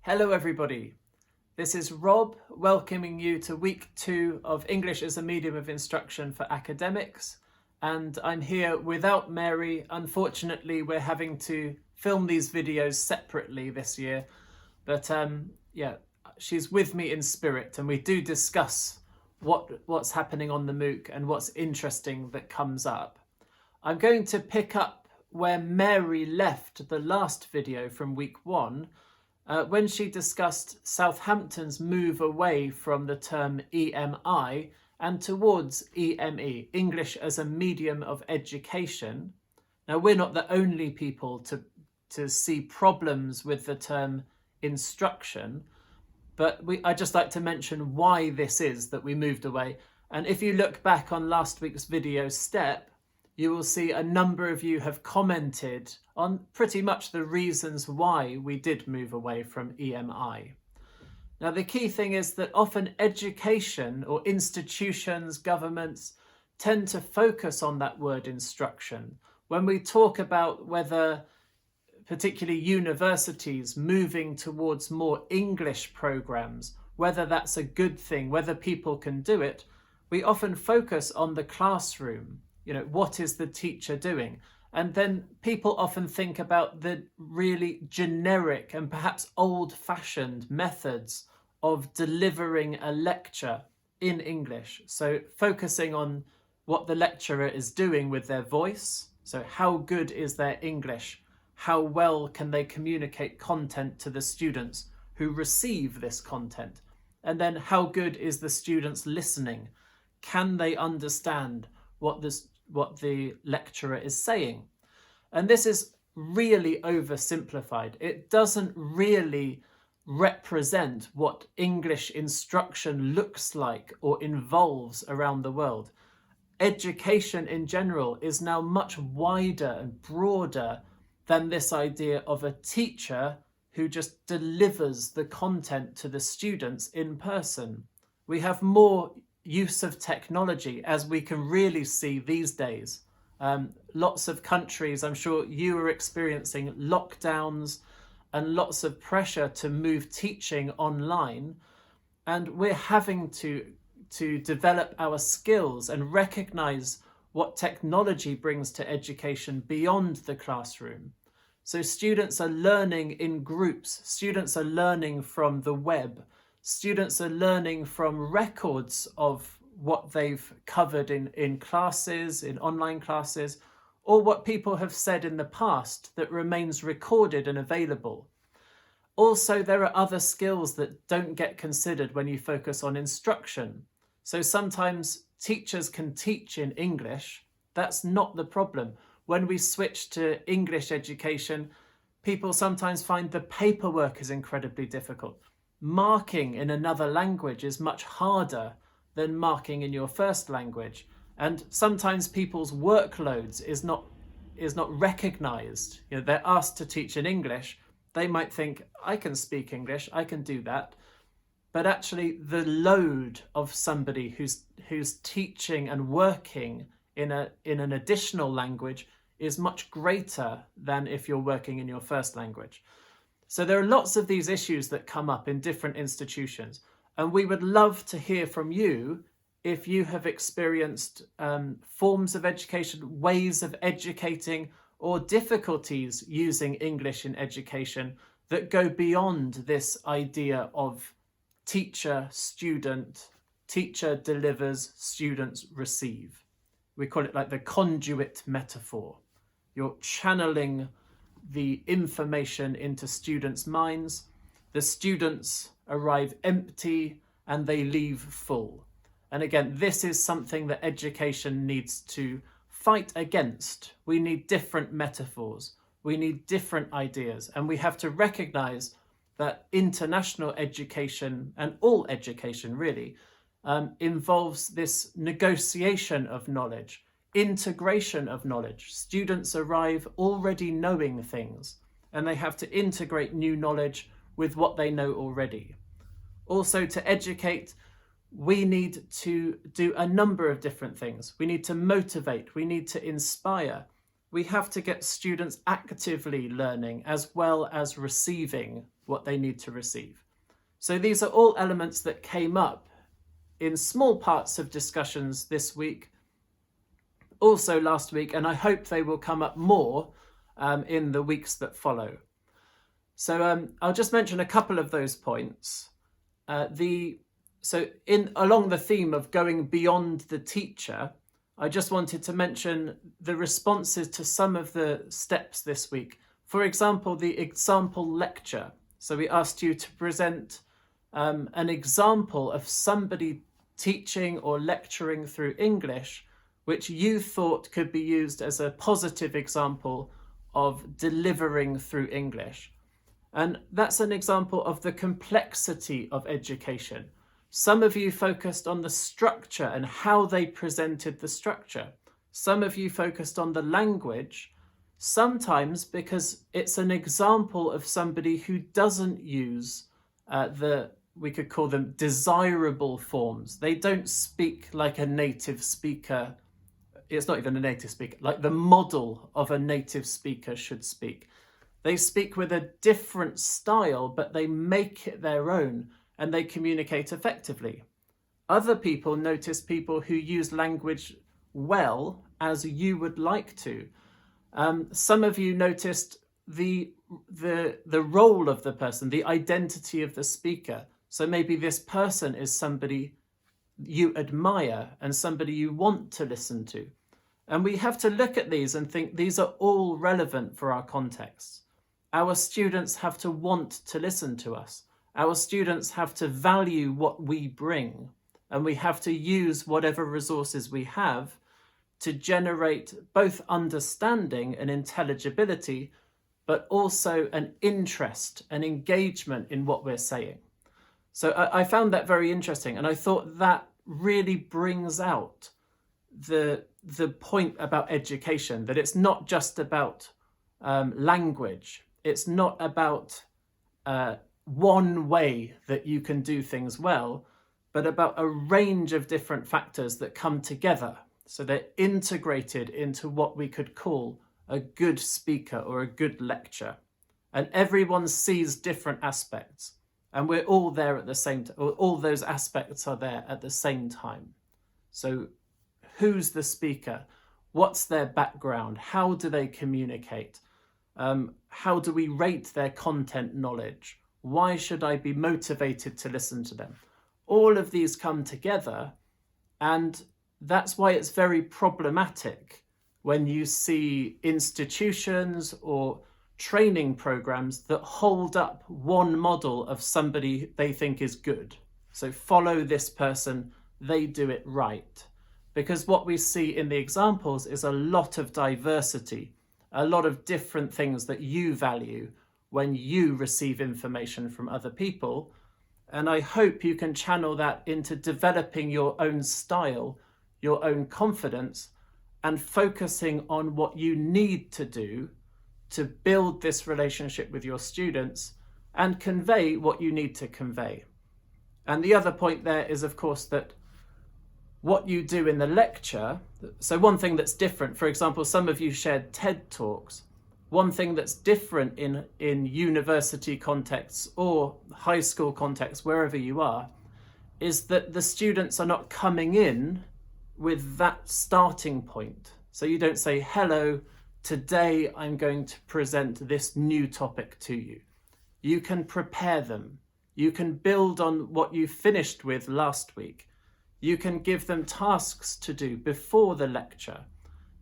Hello everybody, this is Rob welcoming you to week 2 of English as a Medium of Instruction for Academics, and I'm here without Mary. Unfortunately, we're having to film these videos separately this year, but she's with me in spirit and we do discuss what's happening on the MOOC and what's interesting that comes up. I'm going to pick up where Mary left the last video from week 1, when she discussed Southampton's move away from the term EMI and towards EME, English as a Medium of Education. Now, we're not the only people to see problems with the term instruction, but I'd just like to mention why this is that we moved away. And if you look back on last week's video step, you will see a number of you have commented on pretty much the reasons why we did move away from EMI. Now, the key thing is that often education or institutions, governments tend to focus on that word instruction. When we talk about whether particularly universities moving towards more English programs, whether that's a good thing, whether people can do it, we often focus on the classroom. You know, what is the teacher doing? And then people often think about the really generic and perhaps old-fashioned methods of delivering a lecture in English. So focusing on what the lecturer is doing with their voice. So how good is their English? How well can they communicate content to the students who receive this content? And then how good is the students listening? Can they understand what the lecturer is saying? And this is really oversimplified. It doesn't really represent what English instruction looks like or involves around the world. Education in general is now much wider and broader than this idea of a teacher who just delivers the content to the students in person. We have more use of technology, as we can really see these days. Lots of countries, I'm sure you are experiencing lockdowns and lots of pressure to move teaching online. And we're having to develop our skills and recognize what technology brings to education beyond the classroom. So students are learning in groups, students are learning from the web, students are learning from records of what they've covered in classes, in online classes, or what people have said in the past that remains recorded and available. Also, there are other skills that don't get considered when you focus on instruction. So sometimes teachers can teach in English. That's not the problem. When we switch to English education, people sometimes find the paperwork is incredibly difficult. Marking in another language is much harder than marking in your first language. And sometimes people's workloads is not recognized. You know, they're asked to teach in English. They might think, I can speak English, I can do that. But actually the load of somebody who's teaching and working in an additional language is much greater than if you're working in your first language. So there are lots of these issues that come up in different institutions, and we would love to hear from you if you have experienced forms of education, ways of educating, or difficulties using English in education that go beyond this idea of teacher-student, teacher delivers, students receive. We call it like the conduit metaphor. You're channeling the information into students' minds. The students arrive empty and they leave full. And again, this is something that education needs to fight against. We need different metaphors. We need different ideas. And we have to recognize that international education, and all education really, involves this negotiation of knowledge, integration of knowledge. Students arrive already knowing things, and they have to integrate new knowledge with what they know already. Also, to educate, we need to do a number of different things. We need to motivate, we need to inspire, we have to get students actively learning as well as receiving what they need to receive. So these are all elements that came up in small parts of discussions this week, also last week, and I hope they will come up more in the weeks that follow. So I'll just mention a couple of those points. Along the theme of going beyond the teacher, I just wanted to mention the responses to some of the steps this week. For example, the example lecture. So we asked you to present an example of somebody teaching or lecturing through English, which you thought could be used as a positive example of delivering through English. And that's an example of the complexity of education. Some of you focused on the structure and how they presented the structure. Some of you focused on the language, sometimes because it's an example of somebody who doesn't use we could call them desirable forms. They don't speak like a native speaker. It's not even a native speaker, like the model of a native speaker should speak. They speak with a different style, but they make it their own and they communicate effectively. Other people notice people who use language well as you would like to. Some of you noticed the role of the person, the identity of the speaker. So maybe this person is somebody you admire and somebody you want to listen to. And we have to look at these and think these are all relevant for our contexts. Our students have to want to listen to us. Our students have to value what we bring, and we have to use whatever resources we have to generate both understanding and intelligibility, but also an interest, an engagement in what we're saying. So I found that very interesting, and I thought that really brings out the point about education, that it's not just about language. It's not about one way that you can do things well, but about a range of different factors that come together. So they're integrated into what we could call a good speaker or a good lecture. And everyone sees different aspects. And we're all there at the same time, all those aspects are there at the same time. So who's the speaker? What's their background? How do they communicate? How do we rate their content knowledge? Why should I be motivated to listen to them? All of these come together, and that's why it's very problematic when you see institutions or training programs that hold up one model of somebody they think is good. So follow this person, they do it right. Because what we see in the examples is a lot of diversity, a lot of different things that you value when you receive information from other people. And I hope you can channel that into developing your own style, your own confidence, and focusing on what you need to do to build this relationship with your students and convey what you need to convey. And the other point there is, of course, that what you do in the lecture, so one thing that's different, for example, some of you shared TED Talks. One thing that's different in university contexts or high school contexts, wherever you are, is that the students are not coming in with that starting point. So you don't say, hello, today I'm going to present this new topic to you. You can prepare them. You can build on what you finished with last week. You can give them tasks to do before the lecture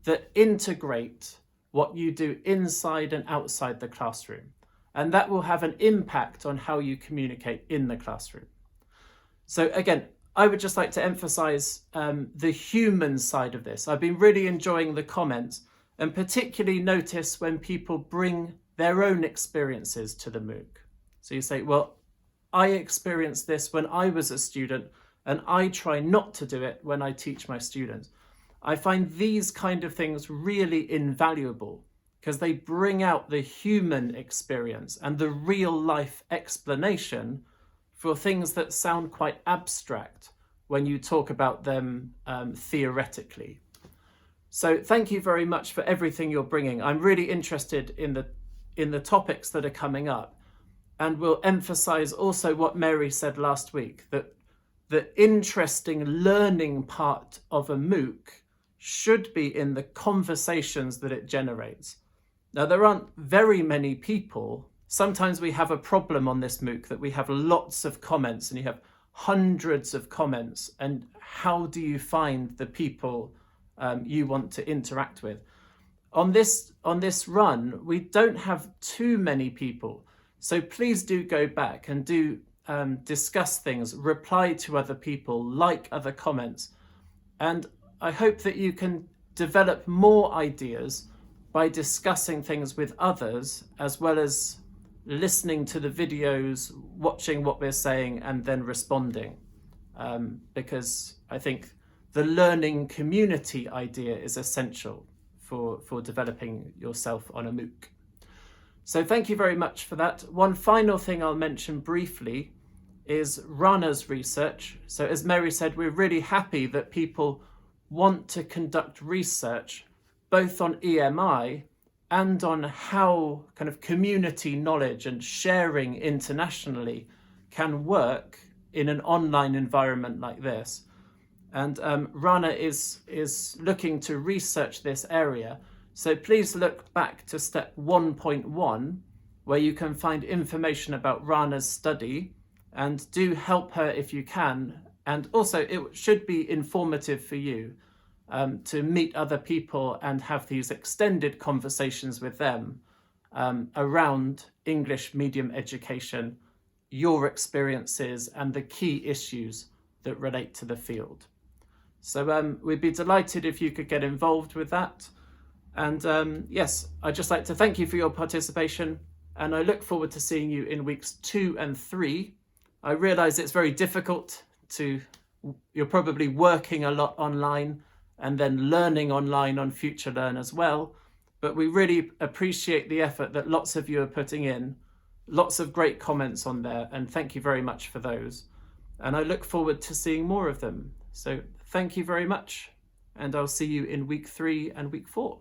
that integrate what you do inside and outside the classroom. And that will have an impact on how you communicate in the classroom. So again, I would just like to emphasize the human side of this. I've been really enjoying the comments, and particularly notice when people bring their own experiences to the MOOC. So you say, well, I experienced this when I was a student, and I try not to do it when I teach my students. I find these kind of things really invaluable because they bring out the human experience and the real life explanation for things that sound quite abstract when you talk about them theoretically. So thank you very much for everything you're bringing. I'm really interested in the topics that are coming up, and we'll emphasize also what Mary said last week, that the interesting learning part of a MOOC should be in the conversations that it generates. Now, there aren't very many people. Sometimes we have a problem on this MOOC that we have lots of comments and you have hundreds of comments. And how do you find the people you want to interact with? On this run, we don't have too many people. So please do go back and do discuss things, reply to other people, like other comments. And I hope that you can develop more ideas by discussing things with others, as well as listening to the videos, watching what we're saying, and then responding. Because I think the learning community idea is essential for developing yourself on a MOOC. So thank you very much for that. One final thing I'll mention briefly is ranas research. So as Mary said, we're really happy that people want to conduct research both on EMI and on how kind of community knowledge and sharing internationally can work in an online environment like this. And Rana is looking to research this area. So please look back to step 1.1, where you can find information about Rana's study, and do help her if you can. And also it should be informative for you to meet other people and have these extended conversations with them around English medium education, your experiences and the key issues that relate to the field. So we'd be delighted if you could get involved with that. And yes, I'd just like to thank you for your participation, and I look forward to seeing you in weeks 2 and 3. I realise it's very difficult you're probably working a lot online and then learning online on Future Learn as well. But we really appreciate the effort that lots of you are putting in. Lots of great comments on there, and thank you very much for those. And I look forward to seeing more of them. So thank you very much, and I'll see you in week 3 and week 4.